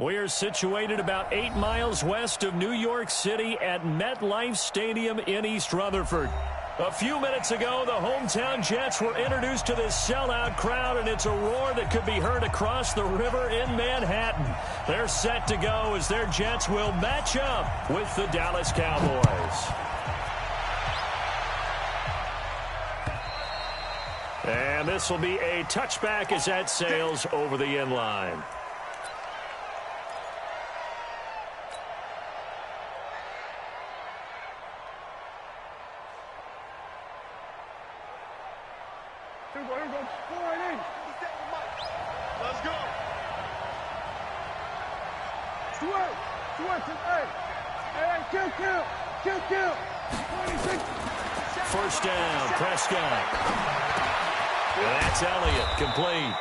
We are situated about 8 miles west of New York City at MetLife Stadium in East Rutherford. A few minutes ago, the hometown Jets were introduced to this sellout crowd, and it's a roar that could be heard across the river in Manhattan. They're set to go as their Jets will match up with the Dallas Cowboys. And this will be a touchback as that sails over the end line. Let's go. First down, Prescott. And that's Elliott, complete.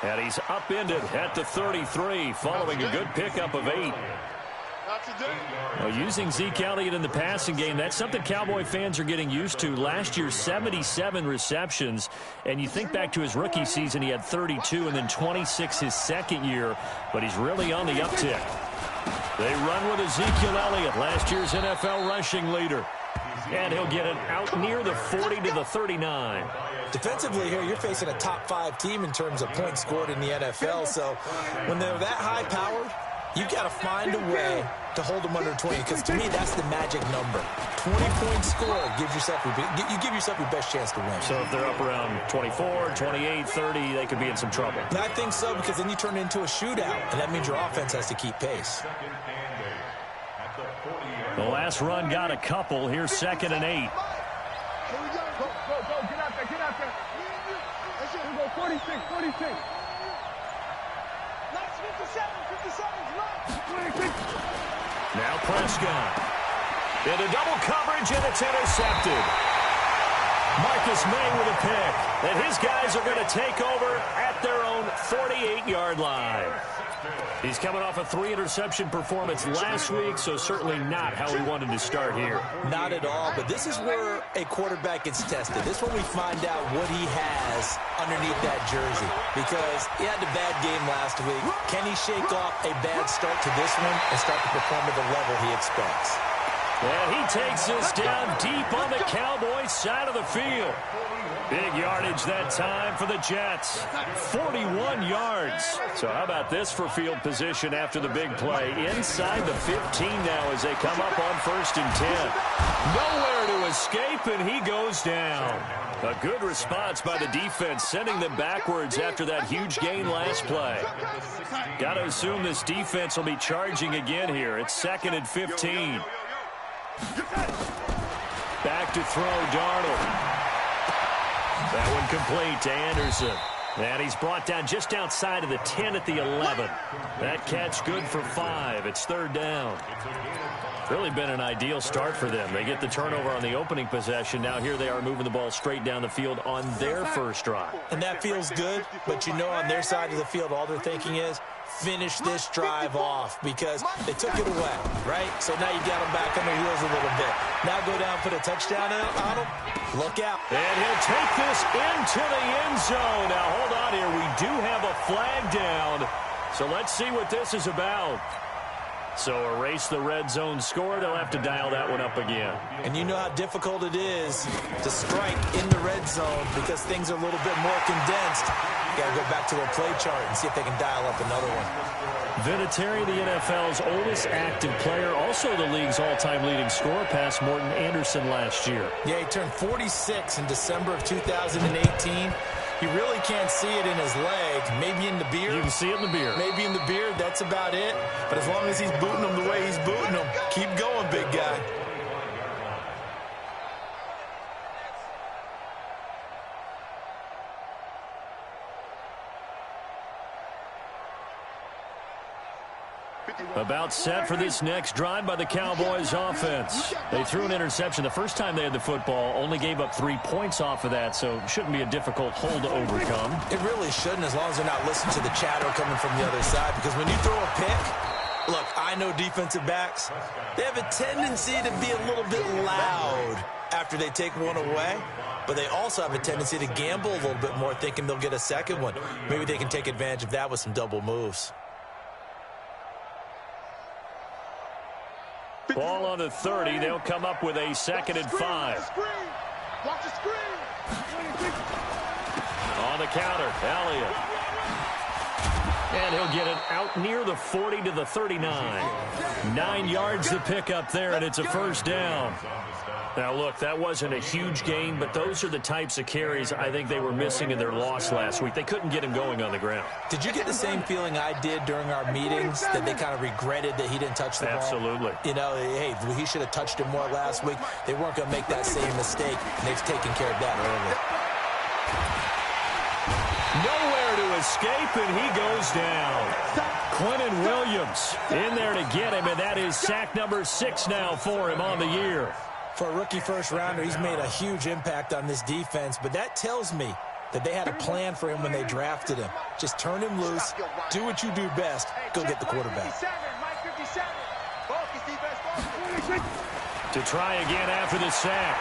And he's upended at the 33, following a good pickup of 8. Well, using Zeke Elliott in the passing game, that's something Cowboy fans are getting used to. Last year, 77 receptions, and you think back to his rookie season, he had 32 and then 26 his second year, but he's really on the uptick. They run with Ezekiel Elliott, last year's NFL rushing leader, and he'll get it out near the 40 to the 39. Defensively here, you're facing a top 5 team in terms of points scored in the NFL, so when they're that high-powered, you've got to find a way to hold them under 20, because to me, that's the magic number. 20-point score gives yourself you give yourself your best chance to win. So if they're up around 24, 28, 30, they could be in some trouble. And I think so, because then you turn it into a shootout, and that means your offense has to keep pace. The last run got a couple. Here's 2nd and 8. Here we go. Go, get out there, get out there. Here we go, 46. Nice, 57, 26. Now Prescott. Into double coverage, and it's intercepted. Marcus May with a pick. And his guys are going to take over at their own 48-yard line. He's coming off a 3-interception performance last week, so certainly not how he wanted to start here. Not at all, but this is where a quarterback gets tested. This is when we find out what he has underneath that jersey, because he had a bad game last week. Can he shake off a bad start to this one and start to perform at the level he expects? And he takes this down deep on the Cowboys side of the field. Big yardage that time for the Jets. 41 yards. So how about this for field position after the big play? Inside the 15 now as they come up on 1st and 10. Nowhere to escape, and he goes down. A good response by the defense, sending them backwards after that huge gain last play. Got to assume this defense will be charging again here. It's 2nd and 15. Back to throw, Darnold. That one complete to Anderson. And he's brought down just outside of the 10 at the 11. That catch good for 5. It's 3rd down. Really been an ideal start for them. They get the turnover on the opening possession. Now here they are moving the ball straight down the field on their first drive. And that feels good, but you know on their side of the field all they're thinking is, finish this drive off, because they took it away, right? So now you got them back on their heels a little bit. Now go down, put a touchdown on them. Look out. And he'll take this into the end zone. Now hold on here. We do have a flag down. So let's see what this is about. So erase the red zone score. They'll have to dial that one up again. And you know how difficult it is to strike in the red zone because things are a little bit more condensed. You got to go back to their play chart and see if they can dial up another one. Vinatieri, the NFL's oldest active player, also the league's all-time leading scorer, past Morton Anderson last year. Yeah, he turned 46 in December of 2018. You really can't see it in his leg. Maybe in the beard. You can see it in the beard. Maybe in the beard. That's about it. But as long as he's booting him the way he's booting him, keep going, big guy. About set for this next drive by the Cowboys offense. They threw an interception the first time they had the football, only gave up 3 points off of that, so shouldn't be a difficult hole to overcome. It really shouldn't, as long as they're not listening to the chatter coming from the other side, because when you throw a pick, look, I know defensive backs, they have a tendency to be a little bit loud after they take one away, but they also have a tendency to gamble a little bit more, thinking they'll get a second one. Maybe they can take advantage of that with some double moves. Ball on the 30. They'll come up with a second and 5. Watch the screen. On the counter, Elliott. And he'll get it out near the 40 to the 39. 9 yards to pick up there, and it's a first down. Now, look, that wasn't a huge gain, but those are the types of carries I think they were missing in their loss last week. They couldn't get him going on the ground. Did you get the same feeling I did during our meetings, that they kind of regretted that he didn't touch the ball? Absolutely. You know, hey, he should have touched it more last week. They weren't going to make that same mistake, and they've taken care of that early. Nowhere to escape, and he goes down. Quentin Williams in there to get him, and that is sack number 6 now for him on the year. For a rookie first-rounder, he's made a huge impact on this defense, but that tells me that they had a plan for him when they drafted him. Just turn him loose, do what you do best, go get the quarterback. To try again after the sack,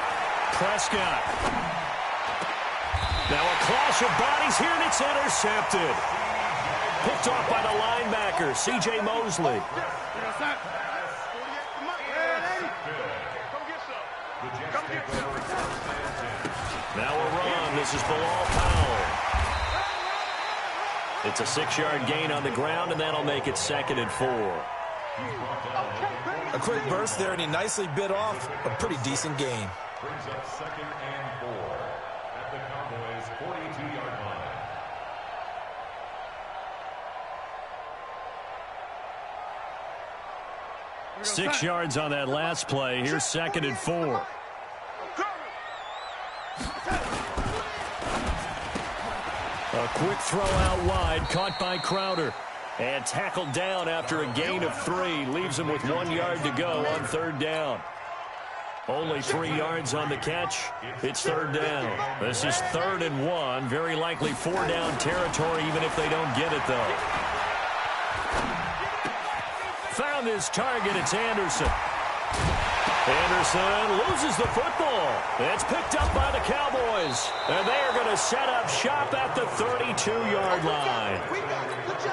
Prescott. Now a clash of bodies here, and it's intercepted. Picked off by the linebacker, C.J. Mosley. Now a run. This is Bilal Powell. It's a 6-yard gain on the ground, and that'll make it 2nd and 4. A quick burst there, and he nicely bit off a pretty decent gain. Brings up 2nd and 4 at the Cowboys' 42-yard line. 6 yards on that last play. Here's 2nd and 4. A quick throw out wide, caught by Crowder. And tackled down after a gain of 3. Leaves him with 1 yard to go on 3rd down. Only 3 yards on the catch. It's 3rd down. This is 3rd and 1. Very likely 4-down territory, even if they don't get it, though. Found his target. It's Anderson. Anderson loses the football. It's picked up by the Cowboys. And they are going to set up shop at the 32-yard line.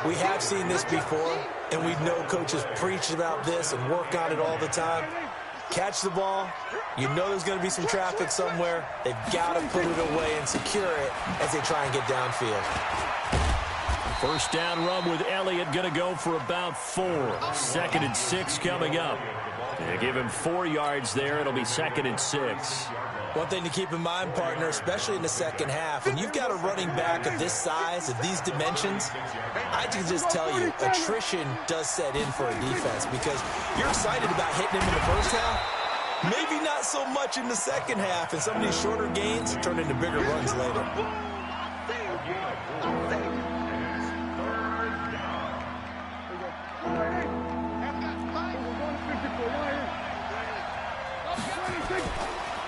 We have seen this before, and we know coaches preach about this and work on it all the time. Catch the ball. You know there's going to be some traffic somewhere. They've got to put it away and secure it as they try and get downfield. First down run with Elliott, going to go for about 4. 2nd and 6 coming up. They give him 4 yards there. It'll be 2nd and 6. One thing to keep in mind, partner, especially in the second half, when you've got a running back of this size, of these dimensions, I can just tell you, attrition does set in for a defense because you're excited about hitting him in the first half. Maybe not so much in the second half, and some of these shorter gains turn into bigger runs later.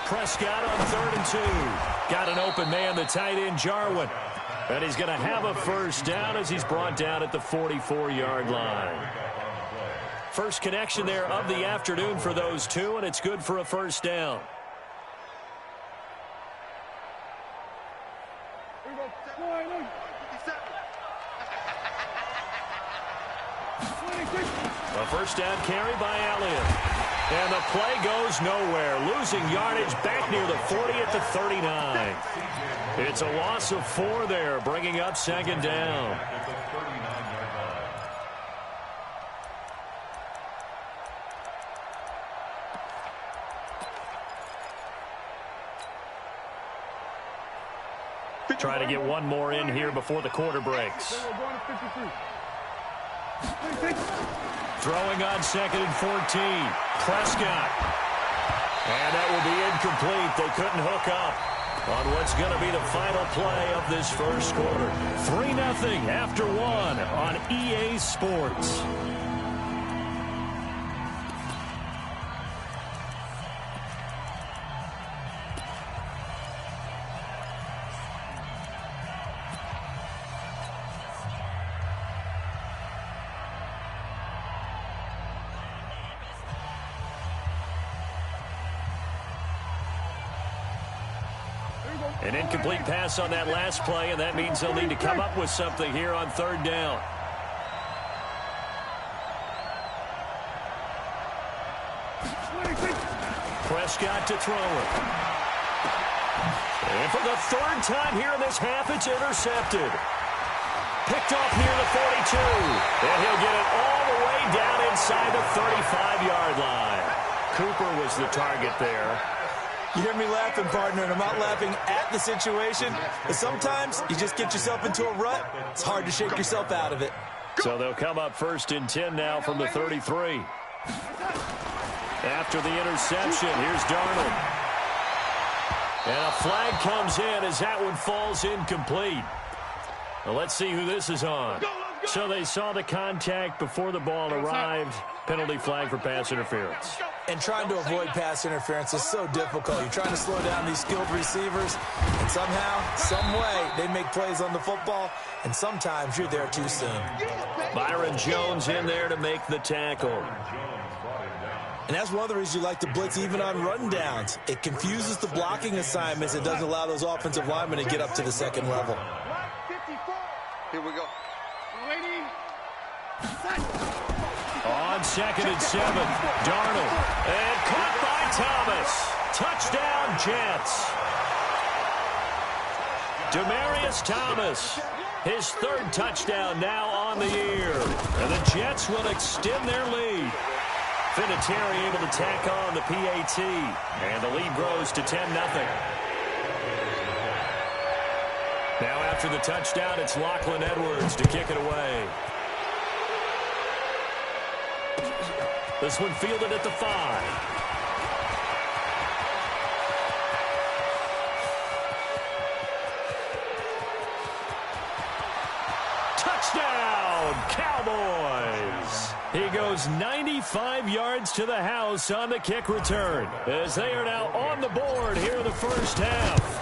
Prescott on 3rd and 2. Got an open man, the tight end, Jarwin. And he's going to have a first down as he's brought down at the 44-yard line. First connection there of the afternoon for those two, and it's good for a first down. A first down carry by Elliott. And the play goes nowhere. Losing yardage back near the 40 at the 39. It's a loss of 4 there, bringing up 2nd down. Try to get one more in here before the quarter breaks. Throwing on 2nd and 14. Prescott. And that will be incomplete. They couldn't hook up on what's going to be the final play of this first quarter. 3-0 after 1 on EA Sports. An incomplete pass on that last play, and that means they'll need to come up with something here on 3rd down. Prescott to throw it. And for the third time here in this half, it's intercepted. Picked off near the 42. And he'll get it all the way down inside the 35-yard line. Cooper was the target there. You hear me laughing, partner, and I'm not laughing at the situation. But sometimes you just get yourself into a rut. It's hard to shake yourself out of it. So they'll come up 1st and 10 now from the 33. After the interception, here's Darnold. And a flag comes in as that one falls incomplete. Well, let's see who this is on. So they saw the contact before the ball arrived. Penalty flag for pass interference. And trying to avoid pass interference is so difficult. You're trying to slow down these skilled receivers, and somehow, some way, they make plays on the football, and sometimes you're there too soon. Byron Jones in there to make the tackle. And that's one of the reasons you like to blitz even on rundowns. It confuses the blocking assignments. It doesn't allow those offensive linemen to get up to the second level. Here we go. On 2nd and 7, Darnold. And caught by Thomas. Touchdown, Jets. Demaryius Thomas. His 3rd touchdown now on the year. And the Jets will extend their lead. Vinatieri able to tack on the PAT. And the lead grows to 10-0. Now after the touchdown, it's Lachlan Edwards to kick it away. This one fielded at the 5. Touchdown, Cowboys! He goes 95 yards to the house on the kick return as they are now on the board here in the first half.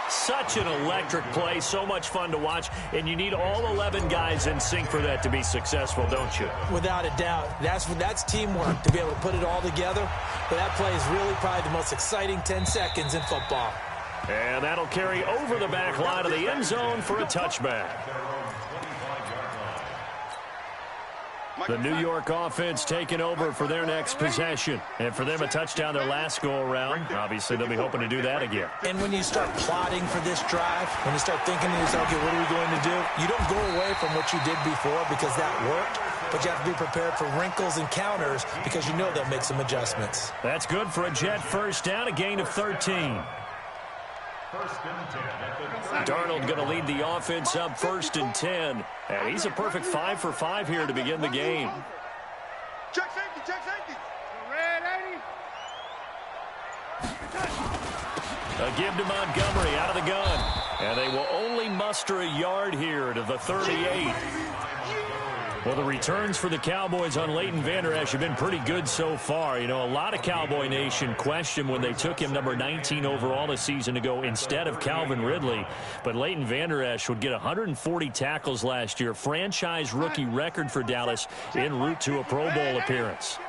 Such an electric play, so much fun to watch, and you need all 11 guys in sync for that to be successful, don't you? Without a doubt. That's teamwork to be able to put it all together. But that play is really probably the most exciting 10 seconds in football. And that'll carry over the back line of the end zone for a touchback. The New York offense taking over for their next possession. And for them, a touchdown their last go-around. Obviously, they'll be hoping to do that again. And when you start plotting for this drive, when you start thinking to yourself, okay, what are we going to do? You don't go away from what you did before because that worked. But you have to be prepared for wrinkles and counters because you know they'll make some adjustments. That's good for a Jet first down, a gain of 13. Darnold going to lead the offense up 1st and 10. And he's a perfect 5 for 5 here to begin the game. Check safety, check safety. Red 80. A give to Montgomery out of the gun. And they will only muster a yard here to the 38. Well, the returns for the Cowboys on Leighton Vander Esch have been pretty good so far. You know, a lot of Cowboy Nation questioned when they took him number 19 overall a season ago instead of Calvin Ridley. But Leighton Vander Esch would get 140 tackles last year, franchise rookie record for Dallas en route to a Pro Bowl appearance.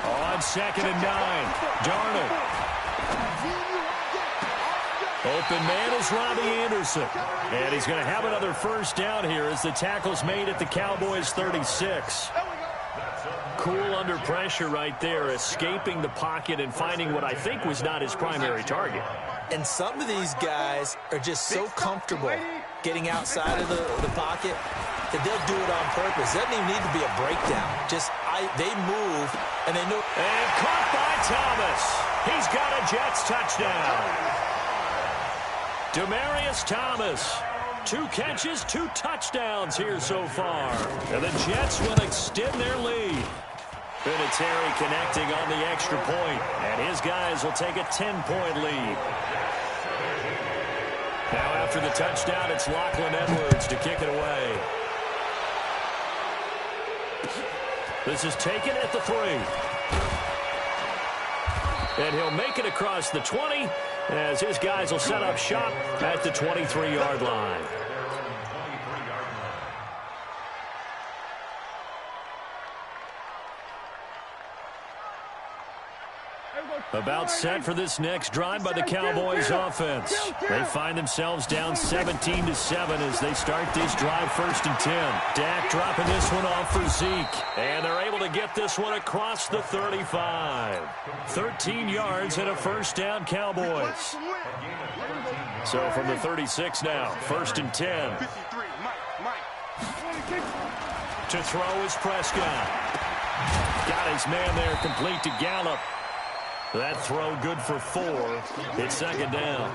On 2nd and 9, Darnold. Open man is Robbie Anderson. And he's going to have another first down here as the tackle's made at the Cowboys 36. Cool under pressure right there, escaping the pocket and finding what I think was not his primary target. And some of these guys are just so comfortable getting outside of the pocket that they'll do it on purpose. It doesn't even need to be a breakdown. They move, and they know. And caught by Thomas. He's got a Jets touchdown. Demaryius Thomas, 2 catches, 2 touchdowns here so far. And the Jets will extend their lead. Vinatieri connecting on the extra point, and his guys will take a 10-point lead. Now after the touchdown, it's Lachlan Edwards to kick it away. This is taken at the 3. And he'll make it across the 20 as his guys will set up shop at the 23-yard line. About set for this next drive by the Cowboys offense. They find themselves down 17-7 as they start this drive 1st and 10. Dak dropping this one off for Zeke. And they're able to get this one across the 35. 13 yards and a 1st down Cowboys. So from the 36 now, 1st and 10. To throw is Prescott. Got his man there complete to Gallup. That throw good for 4. It's 2nd down.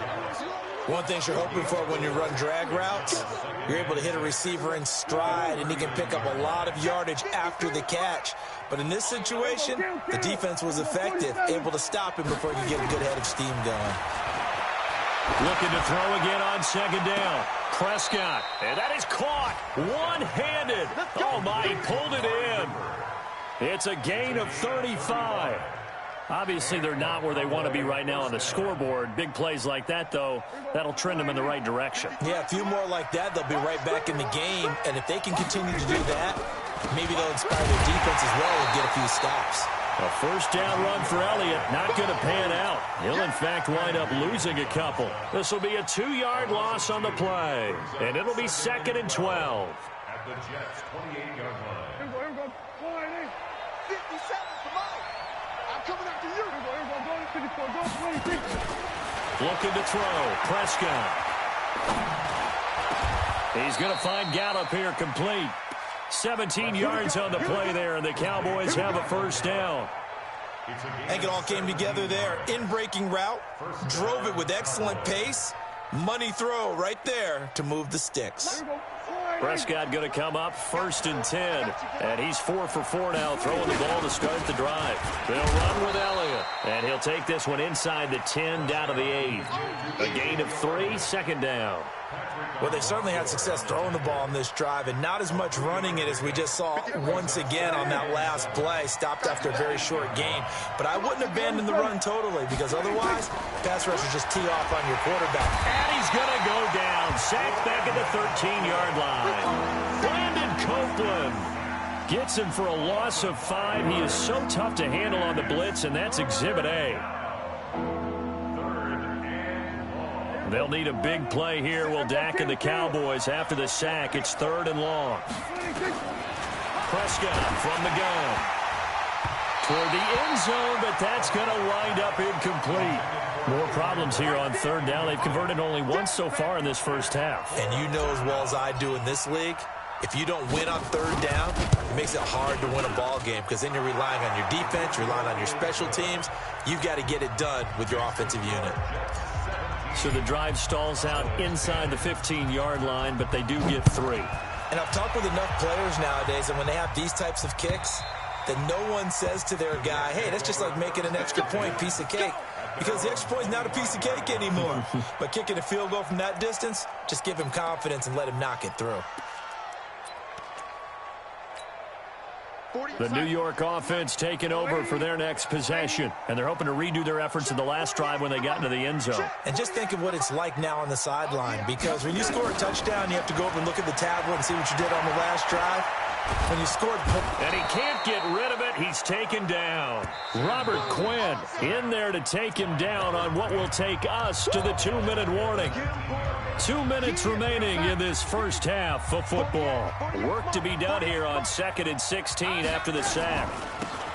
One thing you're hoping for when you run drag routes, you're able to hit a receiver in stride, and he can pick up a lot of yardage after the catch. But in this situation, the defense was effective, able to stop him before he could get a good head of steam going. Looking to throw again on 2nd down. Prescott, and that is caught one-handed. Oh, my, he pulled it in. It's a gain of 35. Obviously, they're not where they want to be right now on the scoreboard. Big plays like that, though, that'll trend them in the right direction. Yeah, a few more like that, they'll be right back in the game. And if they can continue to do that, maybe they'll inspire their defense as well and get a few stops. A 1st down run for Elliott, not going to pan out. He'll, in fact, wind up losing a couple. This will be a 2-yard loss on the play, and it'll be 2nd and 12. At the Jets' 28-yard line. Here we go. 57, come on. I'm coming after you. Here we go. Go 54, go 26. Looking to throw, Prescott. He's going to find Gallup here complete. 17 yards on the play there, and the Cowboys have a 1st down. I think it all came together there. In-breaking route, drove it with excellent pace. Money throw right there to move the sticks. Prescott going to come up 1st and 10, and he's 4 for 4 now, throwing the ball to start the drive. They'll run with Elliott, and he'll take this one inside the 10 down to the 8. A gain of 3, 2nd down. Well, they certainly had success throwing the ball on this drive, and not as much running it as we just saw once again on that last play. Stopped after a very short gain. But I wouldn't abandon the run totally, because otherwise, pass rushers just tee off on your quarterback. And he's going to go down. Sacked back at the 13-yard line. Brandon Copeland gets him for a loss of 5. He is so tough to handle on the blitz, and that's Exhibit A. They'll need a big play here, will Dak and the Cowboys after the sack. It's 3rd and long. Prescott from the gun. Toward the end zone, but that's going to wind up incomplete. More problems here on 3rd down. They've converted only once so far in this 1st half. And you know as well as I do in this league, if you don't win on 3rd down, it makes it hard to win a ball game, because then you're relying on your defense, you're relying on your special teams. You've got to get it done with your offensive unit. So the drive stalls out inside the 15-yard line, but they do get 3. And I've talked with enough players nowadays, and when they have these types of kicks, that no one says to their guy, hey, that's just like making an extra point, piece of cake. Because the extra point is not a piece of cake anymore. But kicking a field goal from that distance, just give him confidence and let him knock it through. The New York offense taking over for their next possession, and they're hoping to redo their efforts in the last drive when they got into the end zone. And just think of what it's like now on the sideline, because when you score a touchdown, you have to go over and look at the tablet and see what you did on the last drive. When you scored... And he can't get rid of it. He's taken down. Robert Quinn in there to take him down on what will take us to the 2-minute warning. 2 minutes remaining in this 1st half of football. Work to be done here on 2nd and 16 after the sack.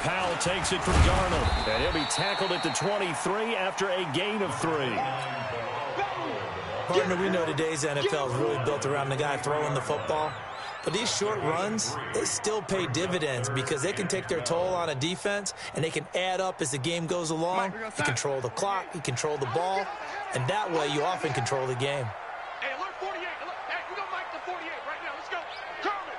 Powell takes it from Darnold, and he'll be tackled at the 23 after a gain of 3. Partner, we know today's NFL is really built around the guy throwing the football. But these short runs, they still pay dividends because they can take their toll on a defense, and they can add up as the game goes along. You control the clock, you control the ball, and that way you often control the game. Hey, alert 48. Alert. Hey, we got Mike to 48 right now. Let's go. Kermit.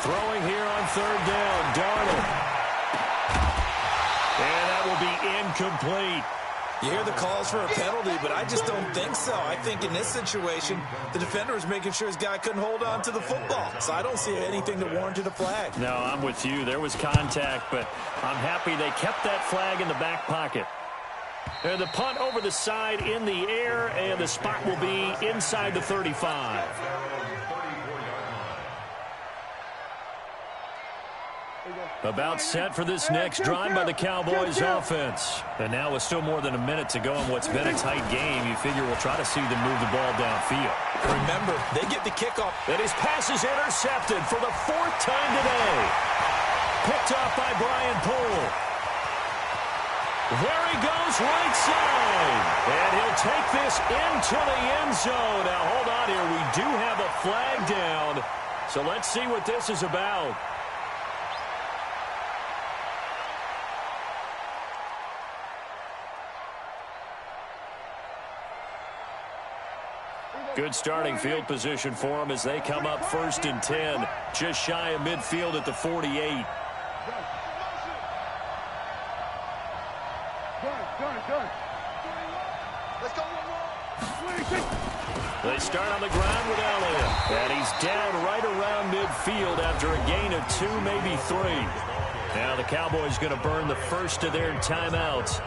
Throwing here on 3rd down, Darnold. And that will be incomplete. You hear the calls for a penalty, but I just don't think so. I think in this situation, the defender was making sure his guy couldn't hold on to the football. So I don't see anything that warranted a flag. No, I'm with you. There was contact, but I'm happy they kept that flag in the back pocket. And the punt over the side in the air, and the spot will be inside the 35. About set for this next drive by the Cowboys offense. And now with still more than a minute to go in what's been a tight game, you figure we'll try to see them move the ball downfield. Remember, they get the kickoff. And his pass is intercepted for the 4th time today. Picked off by Brian Poole. There he goes, right side. And he'll take this into the end zone. Now, hold on here. We do have a flag down. So let's see what this is about. Good starting field position for them as they come up 1st and 10. Just shy of midfield at the 48. They start on the ground with Elliott. And he's down right around midfield after a gain of 2, maybe 3. Now the Cowboys going to burn the first of their timeouts,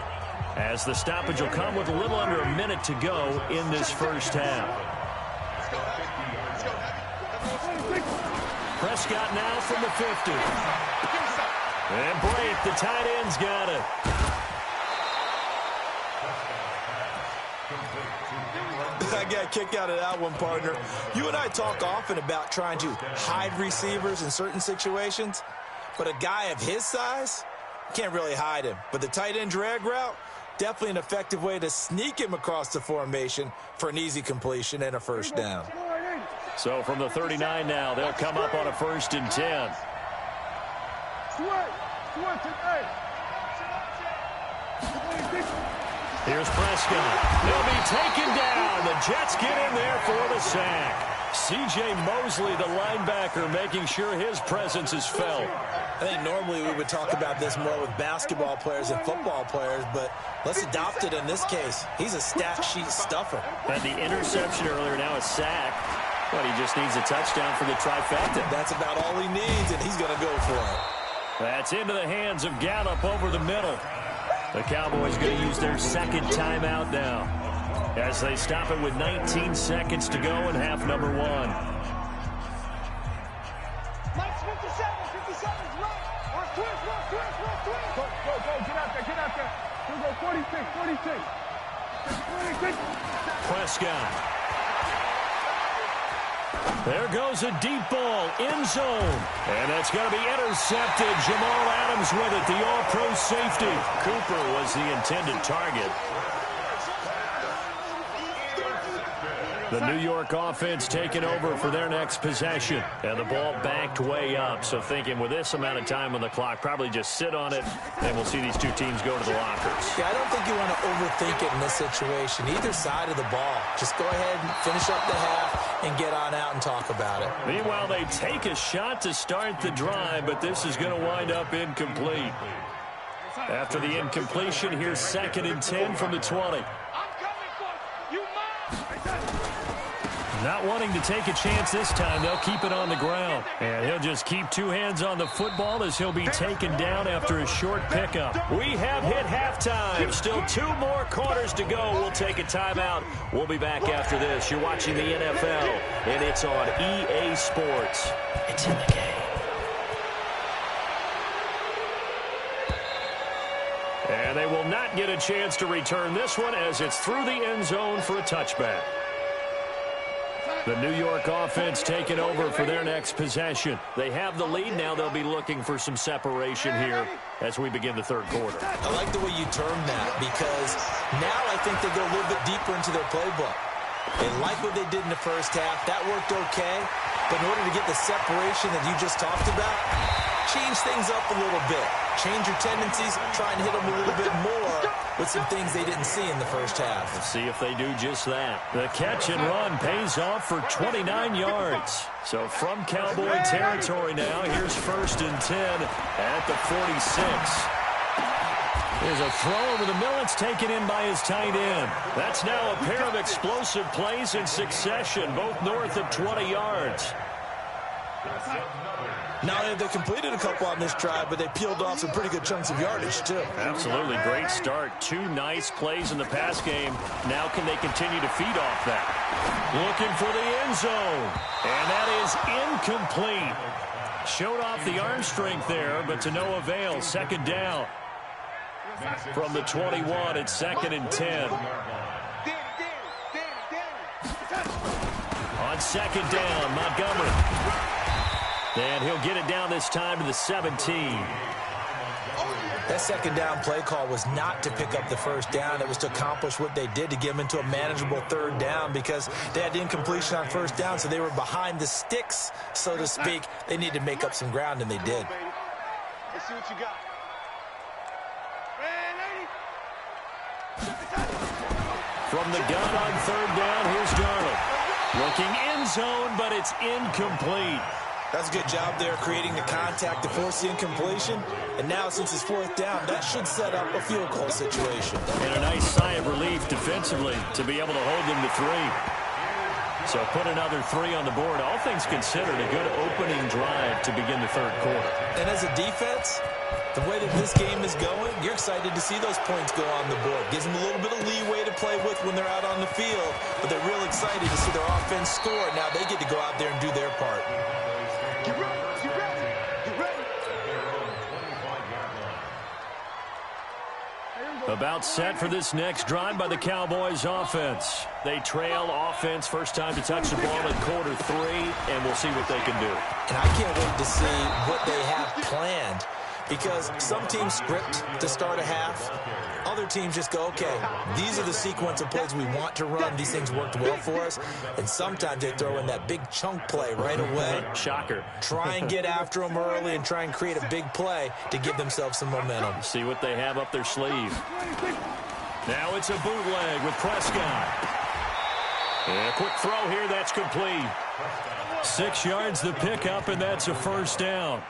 as the stoppage will come with a little under a minute to go in this first half. Prescott now from the 50. And Brate, the tight end's got it. I got kicked out of that one, partner. You and I talk often about trying to hide receivers in certain situations, but a guy of his size, can't really hide him. But the tight end drag route, definitely an effective way to sneak him across the formation for an easy completion and a first down. So from the 39 now, they'll come up on a 1st and 10. Here's Prescott. He'll be taken down. The Jets get in there for the sack. C.J. Mosley, the linebacker, making sure his presence is felt. I think normally we would talk about this more with basketball players and football players, but let's adopt it in this case. He's a stat sheet stuffer. Had the interception earlier, now a sack. But he just needs a touchdown for the trifecta. That's about all he needs, and he's going to go for it. That's into the hands of Gallup over the middle. The Cowboys going to use their 2nd timeout now, as they stop it with 19 seconds to go in half number 1. Mike's 57 is right. We're twist. Go, get out there. We'll go 46. Prescott. There goes a deep ball, end zone. And that's going to be intercepted. Jamal Adams with it, the all-pro safety. Cooper was the intended target. The New York offense taking over for their next possession. And the ball backed way up. So thinking with this amount of time on the clock, probably just sit on it, and we'll see these two teams go to the lockers. Yeah, I don't think you want to overthink it in this situation. Either side of the ball. Just go ahead and finish up the half and get on out and talk about it. Meanwhile, they take a shot to start the drive, but this is going to wind up incomplete. After the incompletion, here's 2nd and 10 from the 20. Not wanting to take a chance this time, they'll keep it on the ground. And he'll just keep 2 hands on the football as he'll be taken down after a short pickup. We have hit halftime. Still 2 more quarters to go. We'll take a timeout. We'll be back after this. You're watching the NFL, and it's on EA Sports. It's in the game. And they will not get a chance to return this one as it's through the end zone for a touchback. The New York offense taking over for their next possession. They have the lead. Now they'll be looking for some separation here as we begin the 3rd quarter. I like the way you termed that, because now I think they go a little bit deeper into their playbook. They like what they did in the first half. That worked okay. But in order to get the separation that you just talked about, change things up a little bit. Change your tendencies, try and hit them a little bit more with some things they didn't see in the first half. Let's see if they do just that. The catch and run pays off for 29 yards. So from Cowboy territory now, here's 1st and 10 at the 46. There's a throw over the middle. It's taken in by his tight end. That's now a pair of explosive plays in succession, both north of 20 yards. Not only have they completed a couple on this drive, but they peeled off some pretty good chunks of yardage, too. Absolutely. Great start. 2 nice plays in the pass game. Now can they continue to feed off that? Looking for the end zone. And that is incomplete. Showed off the arm strength there, but to no avail. Second down. From the 21, it's 2nd and 10. On 2nd down, Montgomery. And he'll get it down this time to the 17. That 2nd down play call was not to pick up the 1st down. It was to accomplish what they did, to get them into a manageable 3rd down, because they had incompletion on 1st down, so they were behind the sticks, so to speak. They needed to make up some ground, and they did. Let's see what you got. From the gun on 3rd down, here's Darnold. Looking end zone, but it's incomplete. That's a good job there, creating the contact to force the incompletion. And now, since it's 4th down, that should set up a field goal situation. And a nice sigh of relief defensively to be able to hold them to 3. So put another 3 on the board. All things considered, a good opening drive to begin the 3rd quarter. And as a defense, the way that this game is going, you're excited to see those points go on the board. Gives them a little bit of leeway to play with when they're out on the field, but they're real excited to see their offense score. Now they get to go out there and do their part. Get ready, get ready, get ready. About set for this next drive by the Cowboys offense. They trail offense, first time to touch the ball in quarter 3, and we'll see what they can do. And I can't wait to see what they have planned, because some teams script to start a half. Other teams just go, okay, these are the sequence of plays we want to run. These things worked well for us. And sometimes they throw in that big chunk play right away. Shocker. Try and get after them early and try and create a big play to give themselves some momentum. See what they have up their sleeve. Now it's a bootleg with Prescott. And a quick throw here, that's complete. 6 yards the pickup, and that's a 1st down.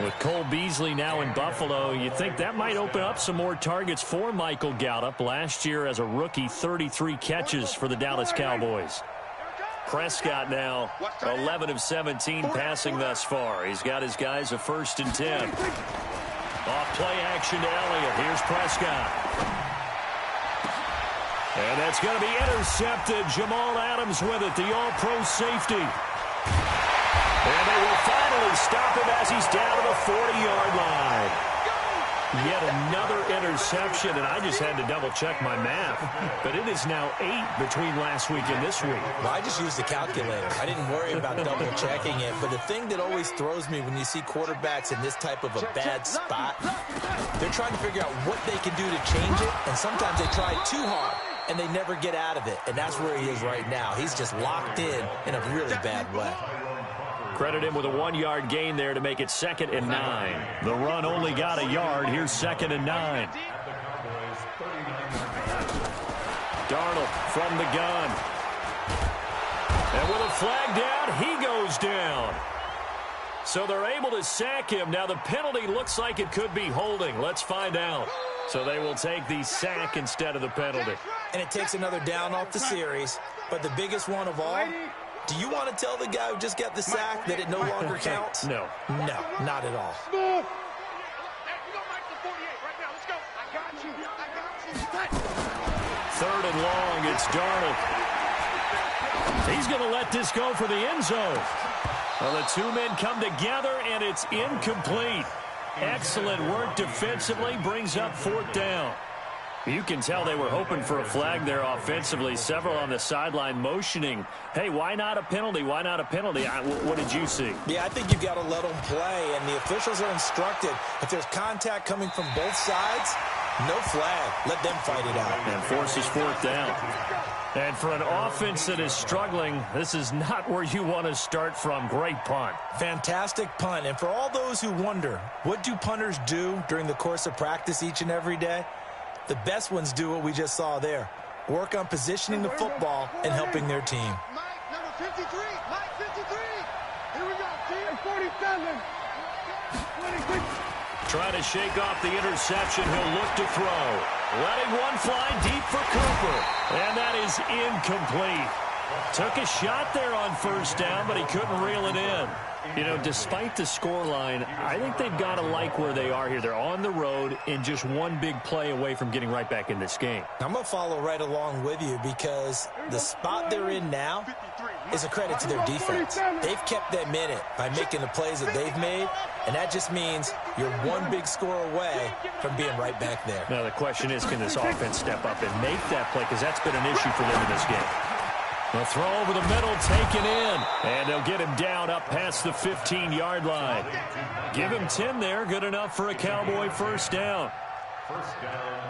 With Cole Beasley now in Buffalo, you think that might open up some more targets for Michael Gallup. Last year as a rookie, 33 catches for the Dallas Cowboys. Prescott now 11 of 17 passing thus far. He's got his guys a 1st and 10. Off play action to Elliott. Here's Prescott. And that's going to be intercepted. Jamal Adams with it, the all-pro safety. And they will finally stop him as he's down to the 40-yard line. Yet another interception, and I just had to double-check my math. But it is now 8 between last week and this week. Well, I just used the calculator. I didn't worry about double-checking it. But the thing that always throws me when you see quarterbacks in this type of a bad spot, they're trying to figure out what they can do to change it, and sometimes they try too hard, and they never get out of it. And that's where he is right now. He's just locked in a really bad way. Credit him with a 1-yard gain there to make it 2nd and 9. The run only got a yard. Here's 2nd and 9. Darnold from the gun. And with a flag down, he goes down. So they're able to sack him. Now the penalty looks like it could be holding. Let's find out. So they will take the sack instead of the penalty. And it takes another down off the series. But the biggest one of all, do you want to tell the guy who just got the sack that it no longer counts? No. No, not at all. Third and long, it's Darnold. He's going to let this go for the end zone. Well, the 2 men come together, and it's incomplete. Excellent work defensively, brings up 4th down. You can tell they were hoping for a flag there offensively. Several on the sideline motioning, hey, why not a penalty? Why not a penalty? What did you see? Yeah, I think you've got to let them play, and the officials are instructed. If there's contact coming from both sides, no flag. Let them fight it out. And forces 4th down. And for an offense that is struggling, this is not where you want to start from. Great punt. Fantastic punt. And for all those who wonder, what do punters do during the course of practice each and every day? The best ones do what we just saw there. Work on positioning the football and helping their team. Mike, number 53. Mike, 53. Here we go, team. 47. 26. Trying to shake off the interception. He'll look to throw. Letting one fly deep for Cooper. And that is incomplete. Took a shot there on first down, but he couldn't reel it in. You know, despite the scoreline, I think they've got to like where they are here. They're on the road and just one big play away from getting right back in this game. I'm going to follow right along with you because the spot they're in now is a credit to their defense. They've kept them in it by making the plays that they've made, and that just means you're one big score away from being right back there. Now, the question is, can this offense step up and make that play? Because that's been an issue for them in this game. The throw over the middle, taken in. And they'll get him down up past the 15-yard line. Give him 10 there. Good enough for a Cowboy first down.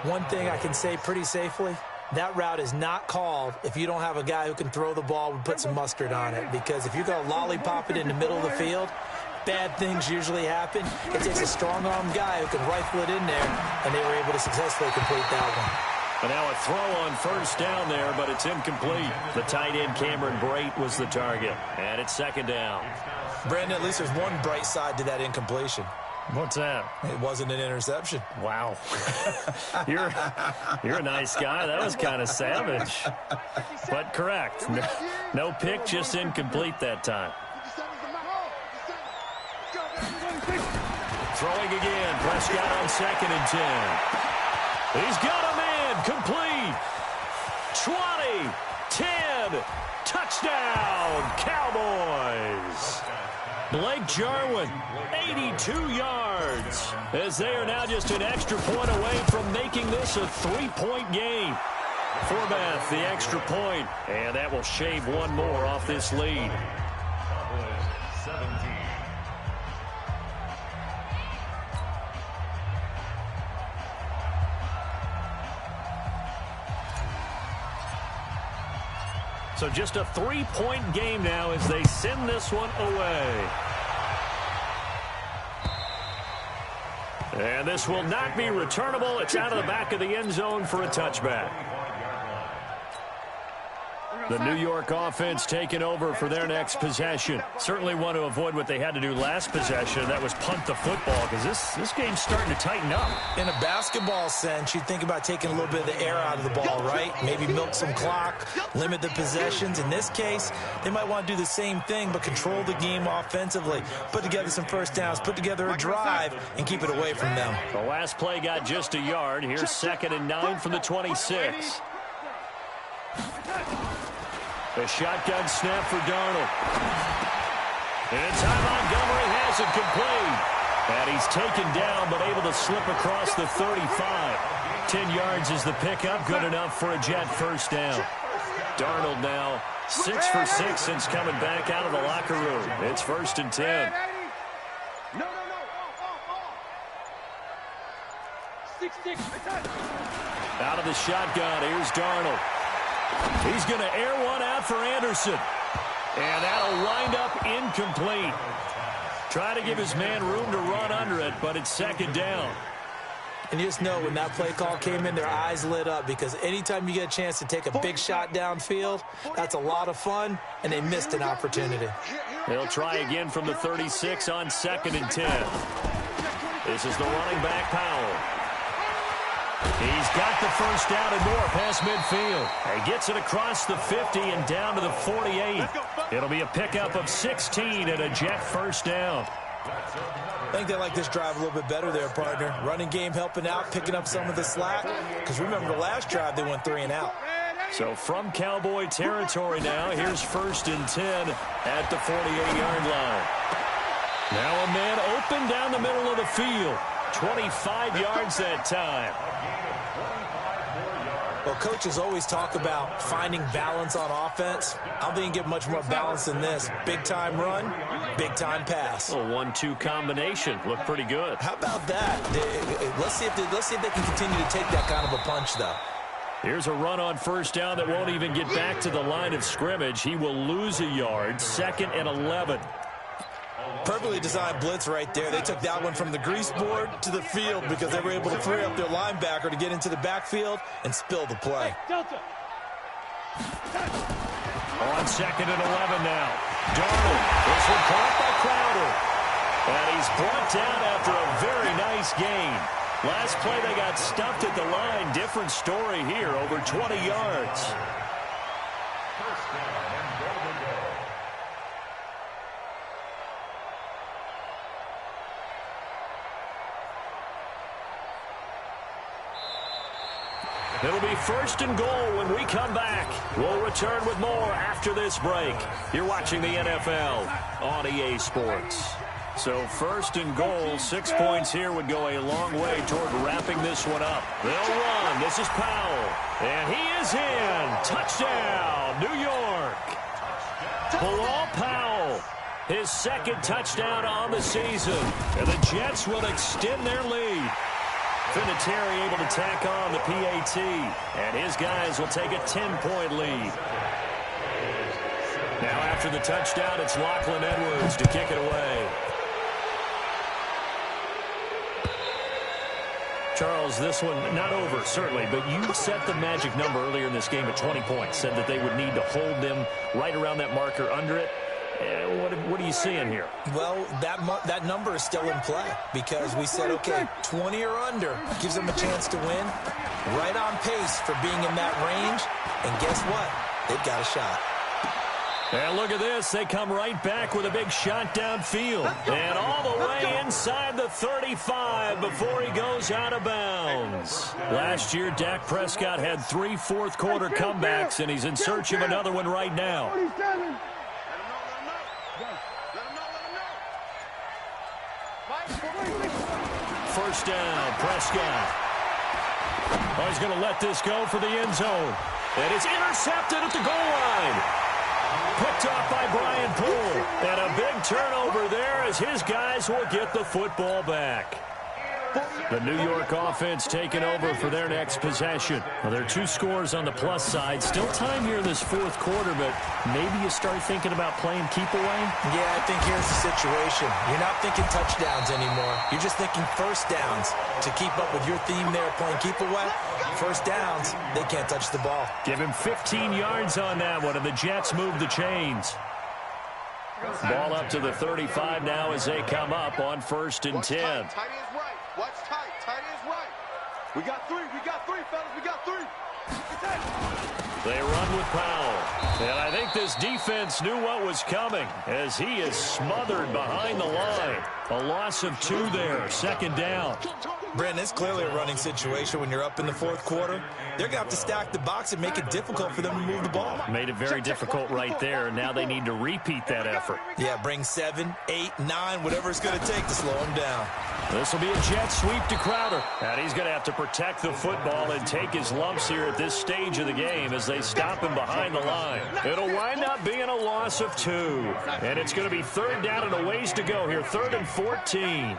One thing I can say pretty safely, that route is not called if you don't have a guy who can throw the ball and put some mustard on it. Because if you're going to lollipop it in the middle of the field, bad things usually happen. It takes a strong-arm guy who can rifle it in there, and they were able to successfully complete that one. And now a throw on first down there, but it's incomplete. The tight end, Cameron Brate, was the target. And it's second down. Brandon, at least there's one bright side to that incompletion. What's that? It wasn't an interception. Wow. You're a nice guy. That was kind of savage. But correct. No pick, just incomplete that time. Throwing again. Prescott on 2nd and 10. He's got him in. Complete. 20. 10. Touchdown. Cowboys. Blake Jarwin, 82 yards, as they are now just an extra point away from making this a 3-point game. Forbath, the extra point, and that will shave one more off this lead. So just a 3-point game now as they send this one away. And this will not be returnable. It's out of the back of the end zone for a touchback. The New York offense taking over for their next possession. Certainly want to avoid what they had to do last possession. That was punt the football, because this game's starting to tighten up. In a basketball sense, you think about taking a little bit of the air out of the ball, right? Maybe milk some clock, limit the possessions. In this case, they might want to do the same thing, but control the game offensively. Put together some first downs, put together a drive, and keep it away from them. The last play got just a yard. Here's 2nd and 9 from the 26. A shotgun snap for Darnold. And Ty Montgomery has it complete. And he's taken down, but able to slip across the 35. 10 yards is the pickup. Good enough for a Jet first down. Darnold now 6 for 6 since coming back out of the locker room. It's 1st and 10. Out of the shotgun, here's Darnold. He's going to air one out for Anderson. And that'll wind up incomplete. Try to give his man room to run under it, but it's 2nd down. And you just know when that play call came in, their eyes lit up, because anytime you get a chance to take a big shot downfield, that's a lot of fun, and they missed an opportunity. They'll try again from the 36 on 2nd and 10. This is the running back, Powell. He's got the first down and more past midfield. He gets it across the 50 and down to the 48. It'll be a pickup of 16 and a Jet first down. I think they like this drive a little bit better there, partner. Running game helping out, picking up some of the slack. Because remember, the last drive, they went 3 and out. So from Cowboy territory now, here's 1st and 10 at the 48-yard line. Now a man open down the middle of the field. 25 yards that time. Well, coaches always talk about finding balance on offense. I don't think you get much more balance than this. Big-time run, big-time pass. A 1-2 combination. Looked pretty good. How about that? Let's see if they can continue to take that kind of a punch, though. Here's a run on first down that won't even get back to the line of scrimmage. He will lose a yard. 2nd and 11. Perfectly designed blitz right there. They took that one from the grease board to the field because they were able to free up their linebacker to get into the backfield and spill the play. On 2nd and 11 now. Darnold. This one caught by Crowder. And he's brought down after a very nice gain. Last play they got stuffed at the line. Different story here. Over 20 yards. It'll be 1st and goal when we come back. We'll return with more after this break. You're watching the NFL on EA Sports. So 1st and goal, 6 points here would go a long way toward wrapping this one up. They'll run. This is Powell. And he is in. Touchdown, New York. Bilal Powell, his 2nd touchdown on the season. And the Jets will extend their lead. Vinatieri able to tack on the PAT. And his guys will take a 10-point lead. Now after the touchdown, it's Lachlan Edwards to kick it away. Charles, this one not over, certainly, but you set the magic number earlier in this game at 20 points, said that they would need to hold them right around that marker under it. What are you seeing here? Well, that number is still in play because we said, okay, 20 or under gives them a chance to win. Right on pace for being in that range, and guess what? They've got a shot. And look at this. They come right back with a big shot downfield. And all the way inside the 35 before he goes out of bounds. Last year, Dak Prescott had 3 fourth-quarter comebacks, and he's in search of another one right now. First down, Prescott. Oh, he's going to let this go for the end zone. And it's intercepted at the goal line. Picked off by Brian Poole. And a big turnover there as his guys will get the football back. The New York offense taking over for their next possession. Well, there are 2 scores on the plus side. Still time here in this 4th quarter, but maybe you start thinking about playing keep away? Yeah, I think here's the situation. You're not thinking touchdowns anymore. You're just thinking first downs. To keep up with your theme there, playing keep away, first downs, they can't touch the ball. Give him 15 yards on that one, and the Jets move the chains. Ball up to the 35 now as they come up on 1st and 10. Tight is right. Watch tight. Tight is right. We got 3. We got 3, fellas. We got 3. They run with Powell. And I think this defense knew what was coming as he is smothered behind the line. A loss of 2 there. 2nd down. Brandon, it's clearly a running situation when you're up in the 4th quarter. They're going to have to stack the box and make it difficult for them to move the ball. Made it very difficult right there. Now they need to repeat that effort. Yeah, bring 7, 8, 9, whatever it's going to take to slow them down. This will be a jet sweep to Crowder. And he's going to have to protect the football and take his lumps here at this stage of the game as they stop him behind the line. It'll wind up being a loss of 2. And it's going to be 3rd down and a ways to go here. 3rd and 14.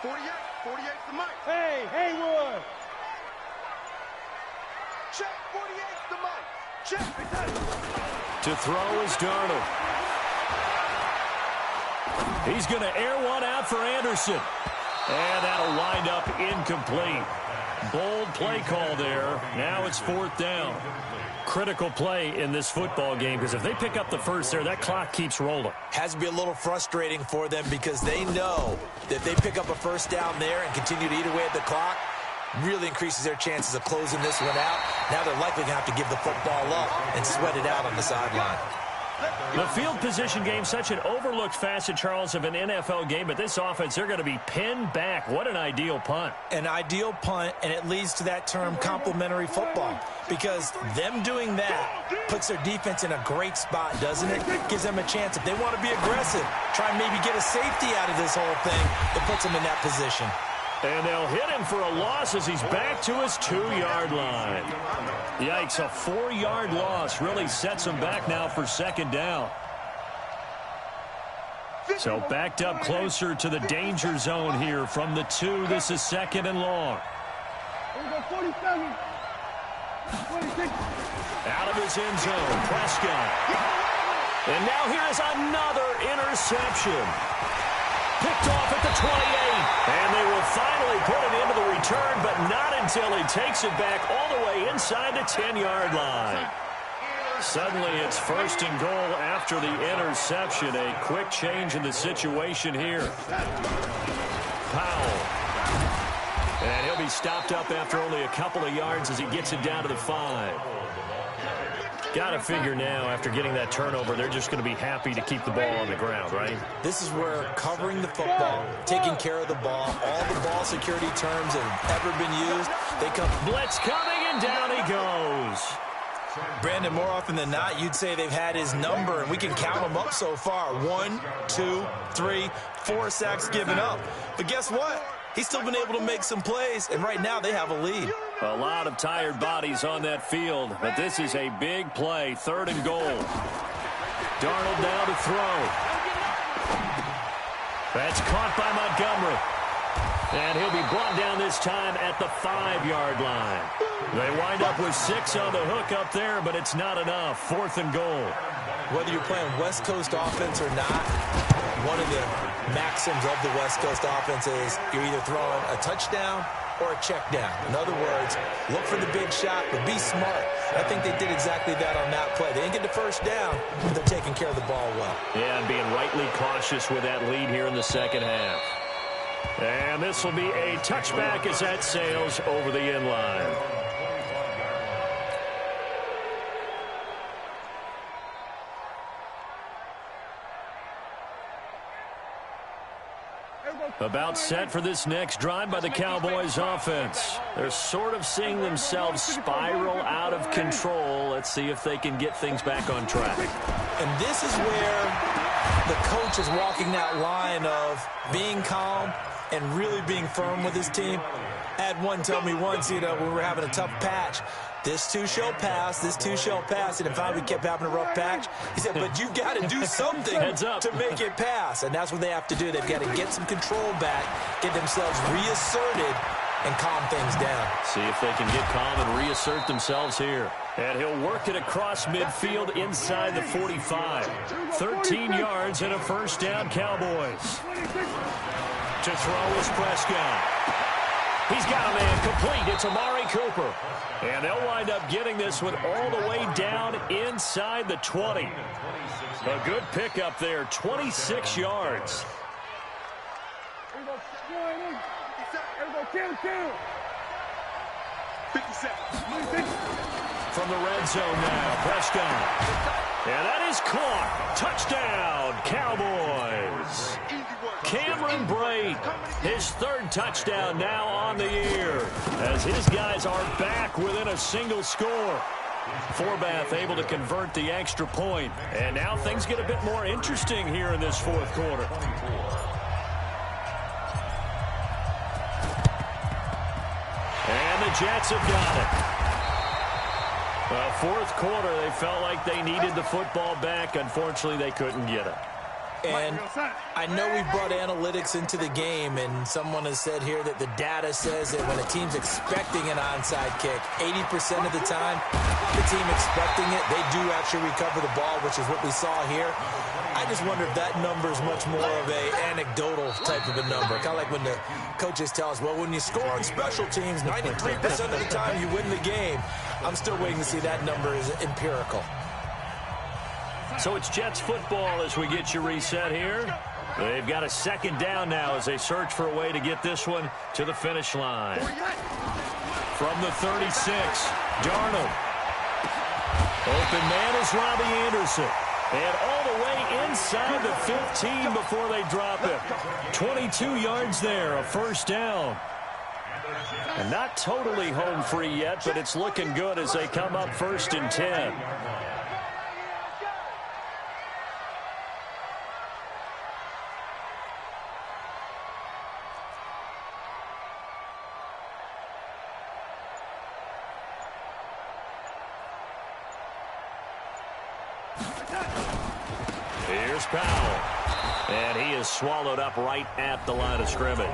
48. 48's the mic. Hey, Haywood. Check. 48's the mic. Check. To throw is Darnold. He's going to air one out for Anderson. And that'll wind up incomplete. Bold play call there. Now it's 4th down. Critical play in this football game because if they pick up the first there, that clock keeps rolling. Has to be a little frustrating for them because they know that if they pick up a first down there and continue to eat away at the clock, really increases their chances of closing this one out. Now they're likely going to have to give the football up and sweat it out on the sideline. The field position game, such an overlooked facet, Charles, of an NFL game, but this offense, they're going to be pinned back. What an ideal punt. An ideal punt, and it leads to that term complementary football because them doing that puts their defense in a great spot, doesn't it? Gives them a chance. If they want to be aggressive, try and maybe get a safety out of this whole thing, it puts them in that position. And they'll hit him for a loss as he's back to his 2-yard line. Yikes, a 4-yard loss really sets him back now for 2nd down. So backed up closer to the danger zone here from the 2. This is 2nd and long. Here we go, 47. 46. Out of his end zone, Prescott. And now here is another interception. Picked off at the 28, and they will finally put it into the return, but not until he takes it back all the way inside the 10-yard line. Suddenly it's 1st and goal after the interception. A quick change in the situation here. Powell. And he'll be stopped up after only a couple of yards as he gets it down to the 5. Got to figure now, after getting that turnover, they're just going to be happy to keep the ball on the ground, right? This is where covering the football, taking care of the ball, all the ball security terms that have ever been used, they come. Blitz coming, and down he goes. Brandon, more often than not, you'd say they've had his number, and we can count them up so far. 1, 2, 3, 4 sacks given up. But guess what? He's still been able to make some plays, and right now they have a lead. A lot of tired bodies on that field, but this is a big play, 3rd and goal. Darnold down to throw. That's caught by Montgomery. And he'll be brought down this time at the 5-yard line. They wind up with 6 on the hook up there, but it's not enough. 4th and goal. Whether you're playing West Coast offense or not, one of the maxims of the West Coast offense is you're either throwing a touchdown or a check down. In other words, look for the big shot, but be smart. I think they did exactly that on that play. They didn't get the first down, but they're taking care of the ball well. Yeah, and being rightly cautious with that lead here in the second half. And this will be a touchback as that sails over the end line. About set for this next drive by the Cowboys offense. They're sort of seeing themselves spiral out of control. Let's see if they can get things back on track. And this is where the coach is walking that line of being calm and really being firm with his team. I had one tell me once, when we were having a tough patch, this too shall pass, this too shall pass. And finally we kept having a rough patch. He said, but you got to do something to make it pass. And that's what they have to do. They've got to get some control back, get themselves reasserted, and calm things down. See if they can get calm and reassert themselves here. And he'll work it across midfield inside the 45. 13 yards and a first down, Cowboys. To throw is Prescott. He's got a man complete. It's Amari Cooper. And they'll wind up getting this one all the way down inside the 20. A good pickup there, 26 yards. From the red zone now, Prescott. And that is caught. Touchdown, Cowboys. Cameron Brate, his 3rd touchdown now on the year, as his guys are back within a single score. Forbath able to convert the extra point, and now things get a bit more interesting here in this 4th quarter. And the Jets have got it. Well, 4th quarter, they felt like they needed the football back. Unfortunately, they couldn't get it. And I know we brought analytics into the game, and someone has said here that the data says that when a team's expecting an onside kick, 80% of the time, the team expecting it, they do actually recover the ball, which is what we saw here. I just wonder if that number is much more of a anecdotal type of a number. Kind of like when the coaches tell us, well, when you score on special teams, 93% of the time you win the game. I'm still waiting to see that number is empirical. So it's Jets football as we get you reset here. They've got a 2nd down now as they search for a way to get this one to the finish line. From the 36, Darnold. Open man is Robbie Anderson. And all the way inside the 15 before they drop it. 22 yards there, a first down. And not totally home free yet, but it's looking good as they come up 1st and 10. Here's Powell. And he is swallowed up right at the line of scrimmage.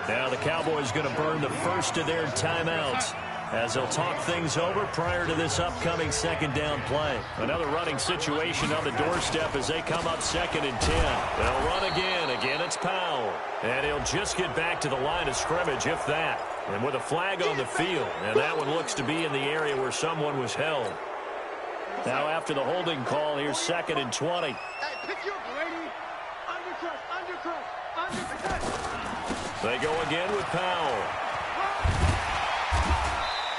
Now the Cowboys going to burn the first of their timeouts as they'll talk things over prior to this upcoming 2nd down play. Another running situation on the doorstep as they come up 2nd and 10. They'll run again. Again, it's Powell. And he'll just get back to the line of scrimmage, if that. And with a flag on the field. And that one looks to be in the area where someone was held. Now after the holding call, here's 2nd and 20. They go again with Powell.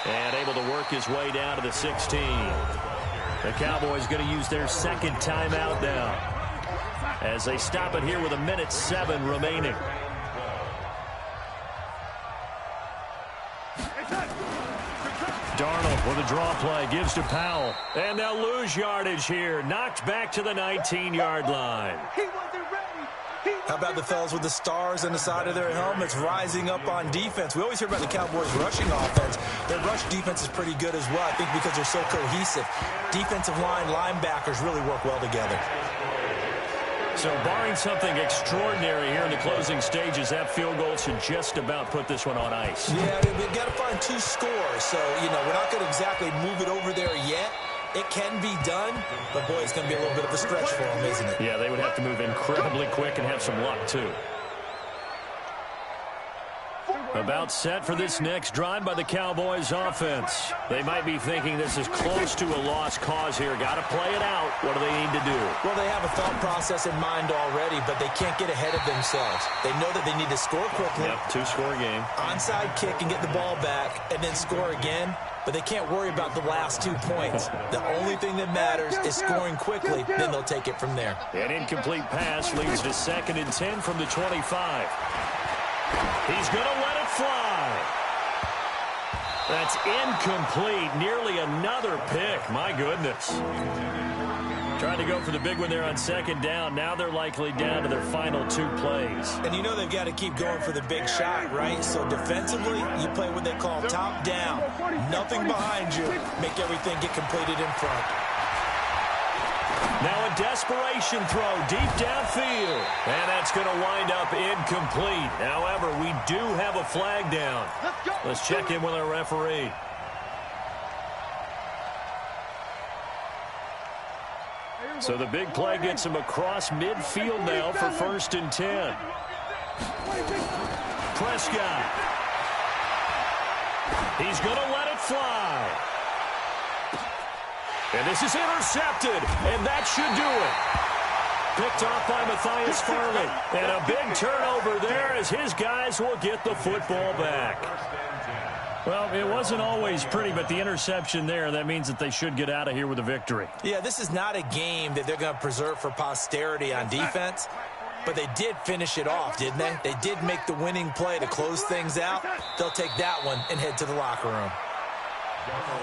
And able to work his way down to the 16. The Cowboys going to use their second timeout now as they stop it here with 1:07 remaining. Darnold with a draw play, gives to Powell. And they'll lose yardage here. Knocked back to the 19-yard line. How about the fellas with the stars on the side of their helmets rising up on defense? We always hear about the Cowboys' rushing offense. Their rush defense is pretty good as well, I think, because they're so cohesive. Defensive line, linebackers really work well together. So barring something extraordinary here in the closing stages, that field goal should just about put this one on ice. Yeah, we've got to find 2 scores. So, we're not going to exactly move it over there yet. It can be done, but, boy, it's going to be a little bit of a stretch for them, isn't it? Yeah, they would have to move incredibly quick and have some luck, too. About set for this next drive by the Cowboys offense. They might be thinking this is close to a lost cause here. Got to play it out. What do they need to do? Well, they have a thought process in mind already, but they can't get ahead of themselves. They know that they need to score quickly. Yep, 2-score game. Onside kick and get the ball back and then score again. But they can't worry about the last 2 points. The only thing that matters is scoring quickly, then they'll take it from there. An incomplete pass leads to 2nd and 10 from the 25. He's going to let it fly. That's incomplete. Nearly another pick. My goodness. Trying to go for the big one there on 2nd down. Now they're likely down to their final 2 plays. And they've got to keep going for the big shot, right? So defensively, you play what they call top down. Nothing behind you. Make everything get completed in front. Now a desperation throw deep downfield. And that's going to wind up incomplete. However, we do have a flag down. Let's check in with our referee. So the big play gets him across midfield now for 1st and 10. Prescott. He's going to let it fly. And this is intercepted, and that should do it. Picked off by Matthias Farley. And a big turnover there as his guys will get the football back. Well, it wasn't always pretty, but the interception there, that means that they should get out of here with a victory. Yeah, this is not a game that they're going to preserve for posterity on defense, but they did finish it off, didn't they? They did make the winning play to close things out. They'll take that one and head to the locker room.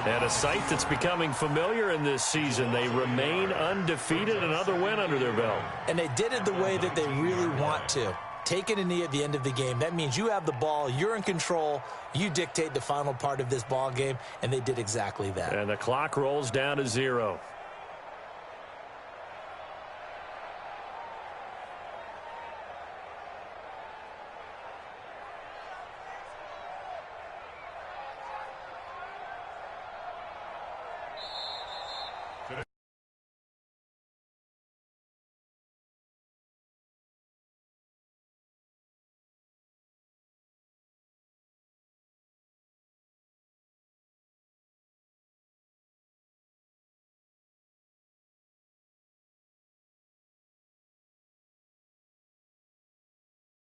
And a sight that's becoming familiar in this season. They remain undefeated, another win under their belt. And they did it the way that they really want to. Taking a knee at the end of the game, that means you have the ball, you're in control, you dictate the final part of this ball game, and they did exactly that. And the clock rolls down to 0.